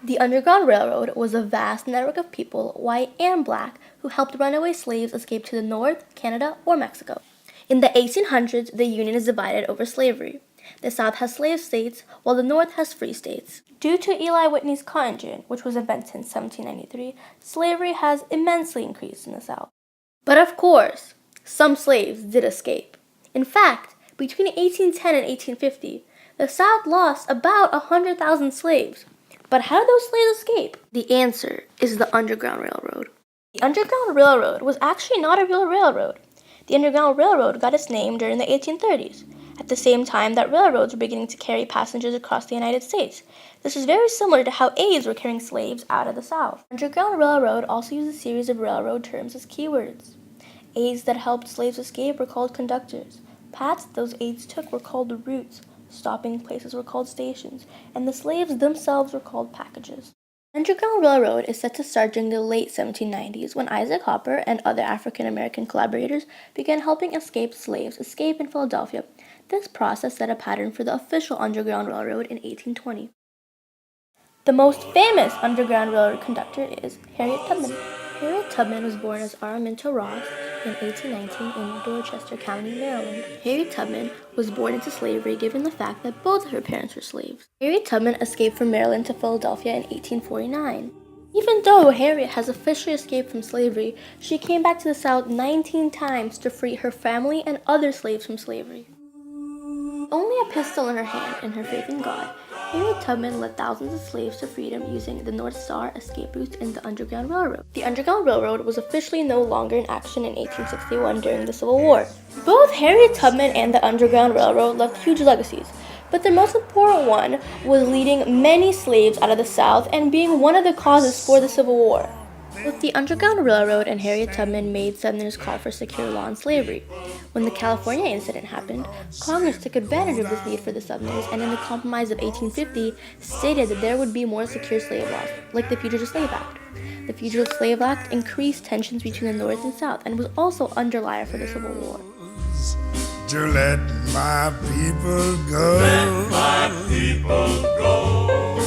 The Underground Railroad was a vast network of people, white and black, who helped runaway slaves escape to the North, Canada, or Mexico. In the 1800s, the Union is divided over slavery. The South has slave states, while the North has free states. Due to Eli Whitney's cotton gin, which was invented in 1793, slavery has immensely increased in the South. But of course, some slaves did escape. In fact, between 1810 and 1850, the South lost about 100,000 slaves. But how did those slaves escape? The answer is the Underground Railroad. The Underground Railroad was actually not a real railroad. The Underground Railroad got its name during the 1830s, at the same time that railroads were beginning to carry passengers across the United States. This is very similar to how aides were carrying slaves out of the South. Underground Railroad also used a series of railroad terms as keywords. Aides that helped slaves escape were called conductors. Paths those aides took were called routes. Stopping places were called stations, and the slaves themselves were called packages. The Underground Railroad is set to start during the late 1790s when Isaac Hopper and other African American collaborators began helping escaped slaves escape in Philadelphia. This process set a pattern for the official Underground Railroad in 1820. The most famous Underground Railroad conductor is Harriet Tubman. Harriet Tubman was born as Araminta Ross in 1819 in Dorchester County, Maryland. Harriet Tubman was born into slavery given the fact that both of her parents were slaves. Harriet Tubman escaped from Maryland to Philadelphia in 1849. Even though Harriet has officially escaped from slavery, she came back to the South 19 times to free her family and other slaves from slavery. Only a pistol in her hand and her faith in God, Harriet Tubman led thousands of slaves to freedom using the North Star escape routes in the Underground Railroad. The Underground Railroad was officially no longer in action in 1861 during the Civil War. Both Harriet Tubman and the Underground Railroad left huge legacies, but the most important one was leading many slaves out of the South and being one of the causes for the Civil War. Both the Underground Railroad and Harriet Tubman made Southerners call for secure law on slavery. When the California incident happened, Congress took advantage of this need for the Southerners and in the Compromise of 1850 stated that there would be more secure slave laws, like the Fugitive Slave Act. The Fugitive Slave Act increased tensions between the North and South and was also underlier for the Civil War. To let my people go. Let my people go.